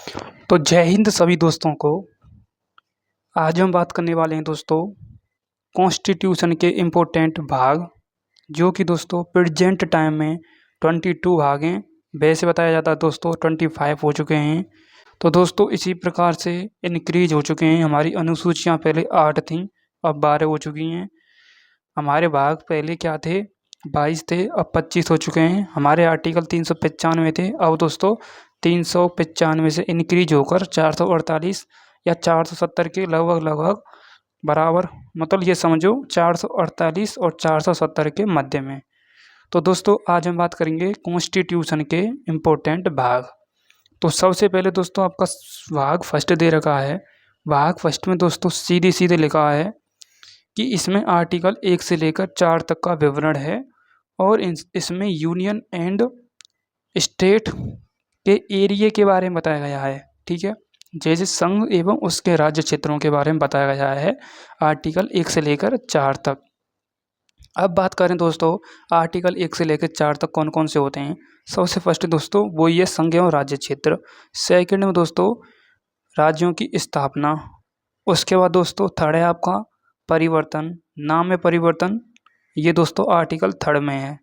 तो जय हिंद सभी दोस्तों को। आज हम बात करने वाले हैं दोस्तों कॉन्स्टिट्यूशन के इम्पोर्टेंट भाग, जो कि दोस्तों प्रेजेंट टाइम में 22 भाग हैं। वैसे बताया जाता है दोस्तों 25 हो चुके हैं। तो दोस्तों इसी प्रकार से इनक्रीज हो चुके हैं। हमारी अनुसूचियाँ पहले 8 थीं, अब 12 हो चुकी हैं। हमारे भाग पहले क्या थे, 22 थे, अब 25 हो चुके हैं। हमारे आर्टिकल 395 थे, अब दोस्तों 395 से इनक्रीज होकर 448 या 470 के लगभग लगभग बराबर, मतलब ये समझो 448 और 470 के मध्य में। तो दोस्तों आज हम बात करेंगे कॉन्स्टिट्यूशन के इम्पोर्टेंट भाग। तो सबसे पहले दोस्तों आपका भाग फर्स्ट दे रखा है। भाग फर्स्ट में दोस्तों सीधे सीधे लिखा है कि इसमें आर्टिकल 1 से लेकर 4 तक का विवरण है और इसमें यूनियन एंड स्टेट के एरिया के बारे में बताया गया है। ठीक है, जैसे संघ एवं उसके राज्य क्षेत्रों के बारे में बताया गया है आर्टिकल 1 से लेकर 4 तक। अब बात करें दोस्तों आर्टिकल 1 से लेकर 4 तक कौन कौन से होते हैं। सबसे फर्स्ट दोस्तों वो ये संघ एवं राज्य क्षेत्र। सेकंड में दोस्तों राज्यों की स्थापना। उसके बाद दोस्तों थर्ड है आपका परिवर्तन, नाम में परिवर्तन, ये दोस्तों आर्टिकल 3 में है।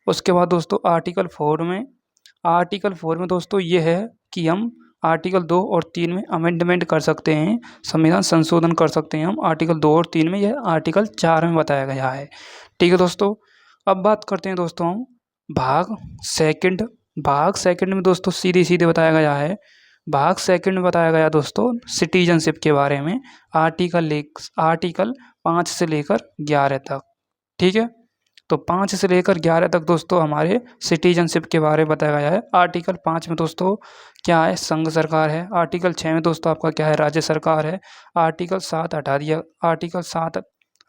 उसके बाद दोस्तों आर्टिकल 4 में दोस्तों ये है कि हम आर्टिकल 2 और 3 में अमेंडमेंट कर सकते हैं, संविधान संशोधन कर सकते हैं हम आर्टिकल 2 और 3 में। यह आर्टिकल 4 में बताया गया है। ठीक है दोस्तों, अब बात करते हैं दोस्तों हम भाग सेकंड। भाग सेकंड में दोस्तों सीधे सीधे बताया गया है। भाग सेकंड में बताया गया दोस्तों सिटीजनशिप के बारे में, आर्टिकल 5 से लेकर 11 तक। ठीक है, तो 5 से लेकर 11 तक दोस्तों हमारे सिटीजनशिप के बारे में बताया गया है। आर्टिकल 5 में दोस्तों क्या है, संघ सरकार है। आर्टिकल 6 में दोस्तों आपका क्या है, राज्य सरकार है। आर्टिकल 7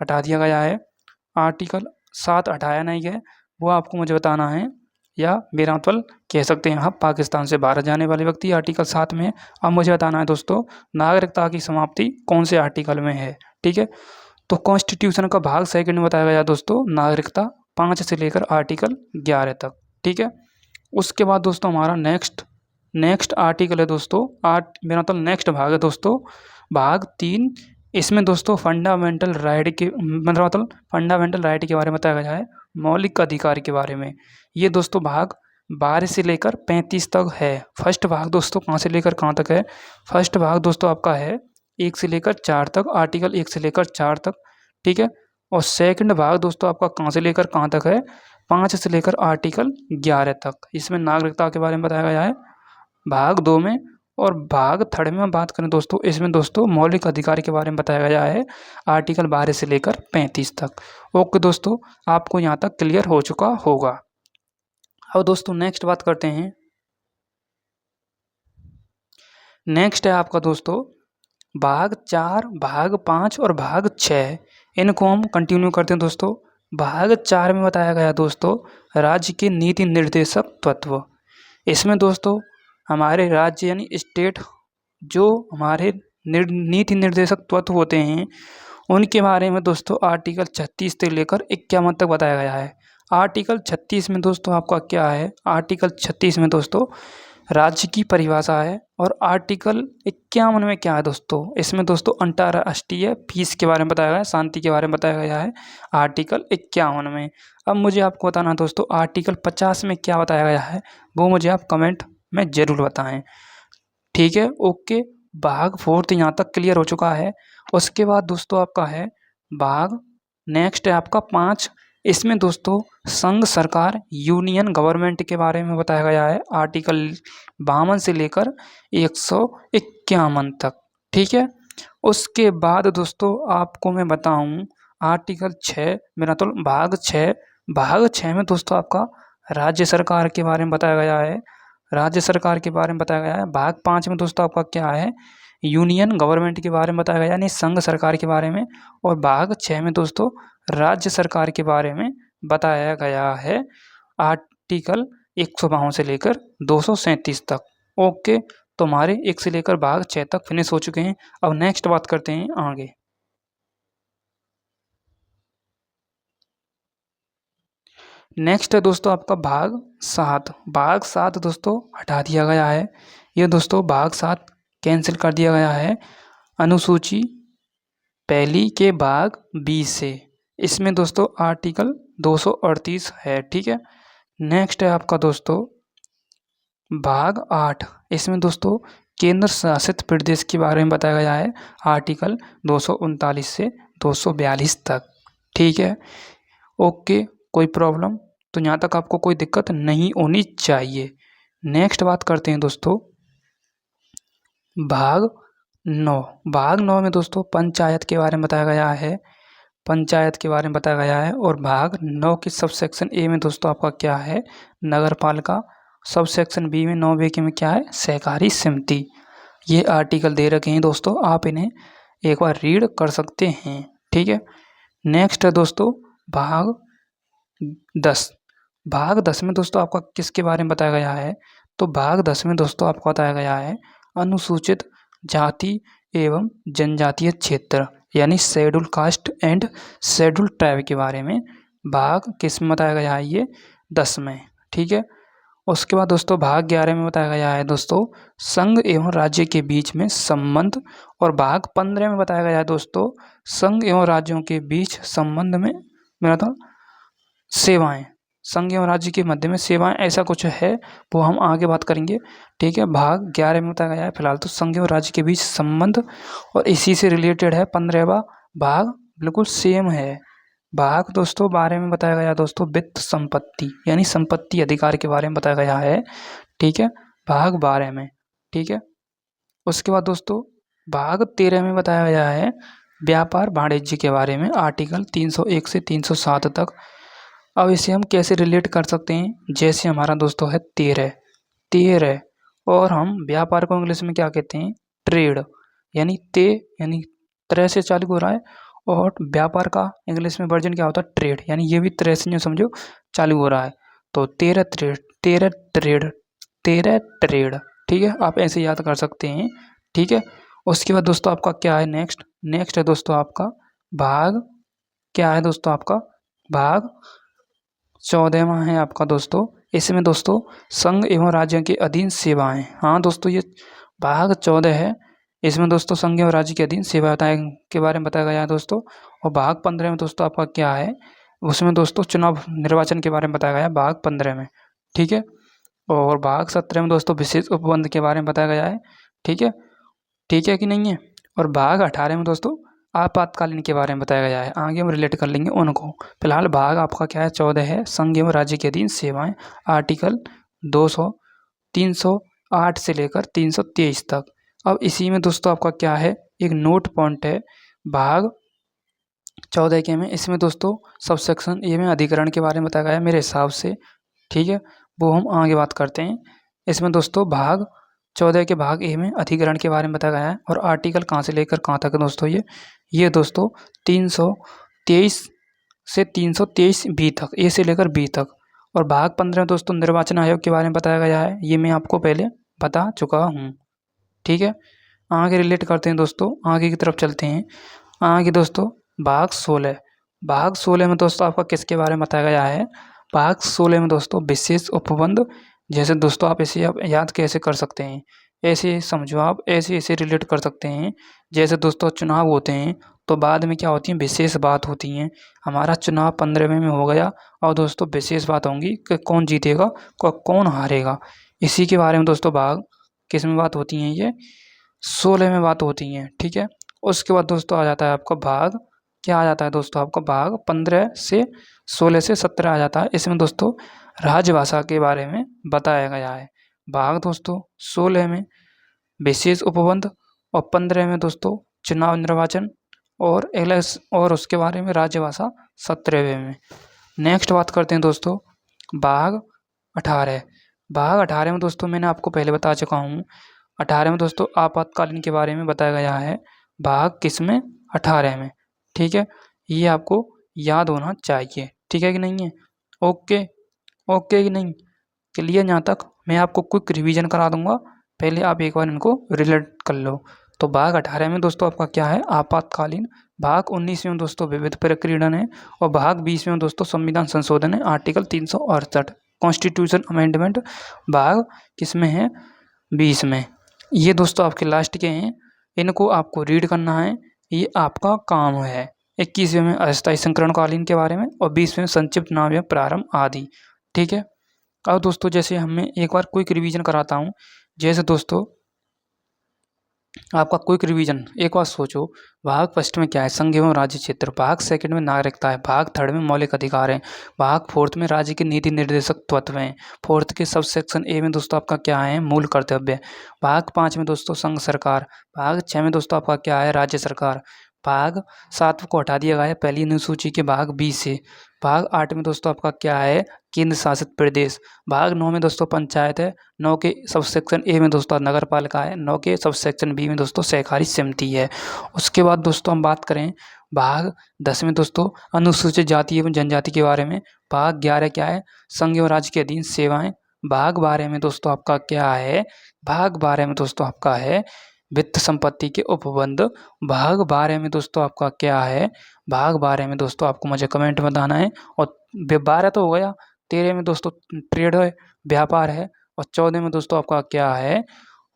हटा दिया गया है। आर्टिकल 7 हटाया नहीं है, वो आपको मुझे बताना है, या मेरा मतलब कह सकते हैं आप पाकिस्तान से भारत जाने वाले व्यक्ति आर्टिकल 7 में है। अब मुझे बताना है दोस्तों नागरिकता की समाप्ति कौन से आर्टिकल में है। ठीक है, तो कॉन्स्टिट्यूशन का भाग सेकंड में बताया गया दोस्तों नागरिकता 5 से लेकर आर्टिकल 11 तक। ठीक है, उसके बाद दोस्तों हमारा नेक्स्ट आर्टिकल है दोस्तों मेरा मतलब नेक्स्ट भाग है दोस्तों भाग 3। इसमें दोस्तों फंडामेंटल राइट के बारे में बताया गया है, मौलिक अधिकार के बारे में। ये दोस्तों भाग 12 से लेकर 35 तक है। फर्स्ट भाग दोस्तों कहाँ से लेकर कहाँ तक है, फर्स्ट भाग दोस्तों आपका है 1 से लेकर 4 तक, आर्टिकल 1 से लेकर 4 तक। ठीक है, और सेकंड भाग दोस्तों आपका कहाँ से लेकर कहाँ तक है, 5 से लेकर आर्टिकल 11 तक। इसमें नागरिकता के बारे में बताया गया है भाग 2 में। और भाग थर्ड में हम बात करें दोस्तों, इसमें दोस्तों मौलिक अधिकार के बारे में बताया गया है आर्टिकल 12 से लेकर 35 तक। ओके दोस्तों, आपको यहाँ तक क्लियर हो चुका होगा। अब दोस्तों नेक्स्ट बात करते हैं। नेक्स्ट है आपका दोस्तों भाग 4, भाग 5 और भाग 6। इनको हम कंटिन्यू करते हैं दोस्तों। भाग 4 में बताया गया दोस्तों राज्य के नीति निर्देशक तत्व। इसमें दोस्तों हमारे राज्य यानी स्टेट जो हमारे नीति निर्देशक तत्व होते हैं उनके बारे में दोस्तों आर्टिकल 36 से लेकर 51 तक बताया गया है। आर्टिकल 36 में दोस्तों आपका क्या है, आर्टिकल 36 में दोस्तों राज्य की परिभाषा है। और आर्टिकल 51 में क्या है दोस्तों, इसमें दोस्तों अंतर्राष्ट्रीय पीस के बारे में बताया गया है, शांति के बारे में बताया गया है आर्टिकल 51 में। अब मुझे आपको बताना है दोस्तों आर्टिकल 50 में क्या बताया गया है, वो मुझे आप कमेंट में ज़रूर बताएं। ठीक है, ओके। भाग 4 यहाँ तक क्लियर हो चुका है। उसके बाद दोस्तों आपका है भाग नेक्स्ट है आपका 5। इसमें दोस्तों संघ सरकार यूनियन गवर्नमेंट के बारे में बताया गया है आर्टिकल 52 से लेकर 151 तक। ठीक है, उसके बाद दोस्तों आपको मैं बताऊं आर्टिकल 6 मेरा तो भाग 6 में दोस्तों आपका राज्य सरकार के बारे में बताया गया है। राज्य सरकार के बारे में बताया गया है। भाग 5 में दोस्तों आपका क्या है, यूनियन गवर्नमेंट के बारे में बताया गया यानी संघ सरकार के बारे में। और भाग 6 में दोस्तों राज्य सरकार के बारे में बताया गया है आर्टिकल 152 से लेकर 237 तक। ओके, तो हमारे 1 से लेकर भाग 6 तक फिनिश हो चुके हैं। अब नेक्स्ट बात करते हैं आगे। नेक्स्ट है दोस्तों आपका भाग 7। भाग 7 दोस्तों हटा दिया गया है। ये दोस्तों भाग 7 कैंसिल कर दिया गया है अनुसूची पहली के भाग 20 से। इसमें दोस्तों आर्टिकल 238 है, ठीक है। नेक्स्ट है आपका दोस्तों भाग 8। इसमें दोस्तों केंद्र शासित प्रदेश के बारे में बताया गया है आर्टिकल 239 से 242 तक, ठीक है। ओके, कोई प्रॉब्लम? तो यहाँ तक आपको कोई दिक्कत नहीं होनी चाहिए। नेक्स्ट बात करते हैं दोस्तों भाग 9। भाग 9 में दोस्तों पंचायत के बारे में बताया गया है, पंचायत के बारे में बताया गया है। और भाग 9 की सब सेक्शन ए में दोस्तों आपका क्या है, नगर पालिका। सब सेक्शन बी में 9 के में क्या है, सहकारी समिति। ये आर्टिकल दे रखे हैं दोस्तों, आप इन्हें एक बार रीड कर सकते हैं, ठीक है। नेक्स्ट है दोस्तों भाग 10। भाग 10 में दोस्तों आपका किसके बारे में बताया गया है, तो भाग 10 में दोस्तों आपको बताया गया है अनुसूचित जाति एवं जनजातीय क्षेत्र यानी schedule caste and schedule tribe के बारे में। भाग किस में बताया गया है, ये 10 में, ठीक है। उसके बाद दोस्तों भाग 11 में बताया गया है दोस्तों संघ एवं राज्य के बीच में संबंध। और भाग 15 में बताया गया है दोस्तों संघ एवं राज्यों के बीच संबंध में मेरा तो सेवाएं, संघ एवं राज्य के मध्य में सेवाएं, ऐसा कुछ है, वो हम आगे बात करेंगे, ठीक है। भाग 11 में बताया गया है फिलहाल तो संघ एवं राज्य के बीच संबंध, और इसी से रिलेटेड है 15वां भाग, बिल्कुल सेम है। भाग दोस्तों 12 में बताया गया दोस्तों वित्त संपत्ति यानी संपत्ति अधिकार के बारे में बताया गया है, ठीक है, भाग 12 में, ठीक है। उसके बाद दोस्तों भाग 13 में बताया गया है व्यापार वाणिज्य के बारे में, आर्टिकल 301 से 307 तक। अब इसे हम कैसे रिलेट कर सकते हैं, जैसे हमारा दोस्तों है 13 और हम व्यापार को इंग्लिश में क्या कहते हैं, ट्रेड, यानी यानी तरह से चालू हो रहा है, और व्यापार का इंग्लिश में वर्जन क्या होता है, ट्रेड, यानी ये भी तरह से समझो चालू हो रहा है। तो 13 ट्रेड, ठीक है, आप ऐसे याद कर सकते हैं, ठीक है। उसके बाद दोस्तों आपका क्या है, नेक्स्ट है दोस्तों आपका भाग, क्या है दोस्तों आपका भाग 14वां है आपका दोस्तों। इसमें दोस्तों संघ एवं राज्यों के अधीन सेवाएं, हाँ दोस्तों ये भाग 14 है। इसमें दोस्तों संघ एवं राज्य के अधीन सेवाएं के बारे में बताया गया है दोस्तों। और भाग 15 में दोस्तों आपका क्या है, उसमें दोस्तों चुनाव निर्वाचन के बारे में बताया गया है भाग 15 में, ठीक है। और भाग 17 में दोस्तों विशेष उपबंध के बारे में बताया गया है, ठीक है कि नहीं है। और भाग 18 में दोस्तों आपातकालीन के बारे में बताया गया है, आगे हम रिलेट कर लेंगे उनको। फिलहाल भाग आपका क्या है, 14 है, संघ एवं राज्य के अधीन सेवाएं, आर्टिकल 308 से लेकर 323 तक। अब इसी में दोस्तों आपका क्या है, एक नोट पॉइंट है भाग 14 के में। इसमें दोस्तों सब सेक्शन ए में अधिकरण के बारे में बताया गया है मेरे हिसाब से, ठीक है, वो हम आगे बात करते हैं। इसमें दोस्तों भाग 14 के भाग ए में अधिकरण के बारे में बताया गया है। और आर्टिकल कहाँ से लेकर कहाँ तक है दोस्तों, ये दोस्तों 323 से 323 बी तक, ए से लेकर बी तक। और भाग 15 में दोस्तों निर्वाचन आयोग के बारे में बताया गया है, ये मैं आपको पहले बता चुका हूँ, ठीक है। आगे रिलेट करते हैं दोस्तों, आगे की तरफ चलते हैं। आगे दोस्तों भाग 16 में दोस्तों आपका किसके बारे में बताया गया है, भाग 16 में दोस्तों विशेष उपबंध। जैसे दोस्तों आप इसे याद कैसे कर सकते हैं, ऐसे समझो आप, ऐसे रिलेट कर सकते हैं। जैसे दोस्तों चुनाव होते हैं तो बाद में क्या होती है, विशेष बात होती हैं। हमारा चुनाव 15वें में हो गया, और दोस्तों विशेष बात होंगी कि कौन जीतेगा कौन हारेगा। इसी के बारे में दोस्तों भाग किस में बात होती हैं, ये 16 में बात होती हैं, ठीक है। उसके बाद दोस्तों आ जाता है आपका भाग, क्या आ जाता है दोस्तों आपका भाग 15 से 16 से 17 आ जाता है। इसमें दोस्तों राजभाषा के बारे में बताया गया है। भाग दोस्तों 16 में विशेष उपबंध, और 15 में दोस्तों चुनाव निर्वाचन, और उसके बारे में राजभाषा 17वें में। नेक्स्ट बात करते हैं दोस्तों भाग 18। भाग 18 में दोस्तों मैंने आपको पहले बता चुका हूँ, 18 में दोस्तों आपातकालीन के बारे में बताया गया है, भाग किस में, 18 में, ठीक है। ये आपको याद होना चाहिए, ठीक है कि नहीं है, ओके कि नहीं, क्लियर। यहाँ तक मैं आपको क्विक रिवीजन करा दूंगा, पहले आप एक बार इनको रिलेट कर लो। तो भाग 18 में दोस्तों आपका क्या है, आपातकालीन। भाग 19 में दोस्तों विविध प्रक्रियण है। और भाग 20 में दोस्तों संविधान संशोधन है, आर्टिकल 368 कॉन्स्टिट्यूशन अमेंडमेंट। भाग किसमें है, 20 में। ये दोस्तों आपके लास्ट के हैं, इनको आपको रीड करना है, ये आपका काम है। 21वें में अस्थायी संकरणकालीन के बारे में और 20वें में संक्षिप्त नाम या प्रारंभ आदि। ठीक है। अब दोस्तों जैसे हमें एक बार क्विक रिवीजन कराता हूँ। जैसे दोस्तों आपका क्विक रिवीजन, एक बार सोचो, भाग फर्स्ट में क्या है, संघ एवं राज्य क्षेत्र। भाग सेकंड में नागरिकता है। भाग थर्ड में मौलिक अधिकार है। भाग फोर्थ में राज्य के नीति निर्देशक तत्व हैं। फोर्थ के सब सेक्शन ए में दोस्तों आपका क्या है, मूल कर्तव्य। भाग 5 में दोस्तों संघ सरकार। भाग 6 में दोस्तों आपका क्या है, राज्य सरकार। भाग 7 को हटा दिया गया है पहली अनुसूची के भाग बी से। भाग 8 में दोस्तों आपका क्या है, केंद्र शासित प्रदेश। भाग 9 में दोस्तों पंचायत है। 9 के सब सेक्शन ए में दोस्तों नगर पालिका है। 9 के सब सेक्शन बी में दोस्तों सहकारी समिति है। उसके बाद दोस्तों हम बात करें भाग 10 में दोस्तों अनुसूचित जाति एवं जनजाति के बारे में। भाग 11 क्या है, संघ एवं राज्य के अधीन सेवाएं। भाग 12 में दोस्तों आपका क्या है, भाग 12 में दोस्तों आपका है वित्त संपत्ति के उपबंध। भाग 12 में दोस्तों आपका क्या है, भाग 12 में दोस्तों आपको मुझे कमेंट में बताना है। और 12 तो हो गया। 13 में दोस्तों ट्रेड है, व्यापार है। और 14 में दोस्तों आपका क्या है,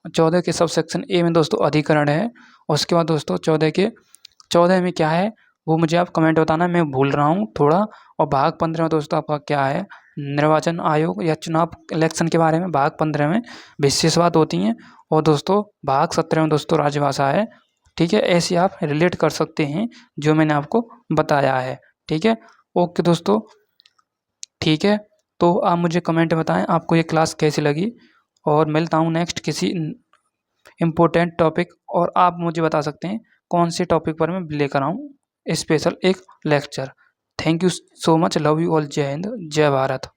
14 के सब सेक्शन ए में दोस्तों अधिकरण है। और उसके बाद दोस्तों 14 में क्या है वो मुझे आप कमेंट बताना, मैं भूल रहा हूँ थोड़ा। और भाग 15 में दोस्तों आपका क्या है, निर्वाचन आयोग या चुनाव इलेक्शन के बारे में। भाग 15 में विशेष बात होती हैं। और दोस्तों भाग 17 में दोस्तों राजभाषा है। ठीक है, ऐसे आप रिलेट कर सकते हैं जो मैंने आपको बताया है। ठीक है, ओके दोस्तों। ठीक है, तो आप मुझे कमेंट में बताएं आपको ये क्लास कैसी लगी। और मिलता हूँ नेक्स्ट किसी इम्पोर्टेंट टॉपिक, और आप मुझे बता सकते हैं कौन से टॉपिक पर मैं लेकर आऊँ स्पेशल एक lecture. Thank you so much, love you all, जय हिंद, जय भारत।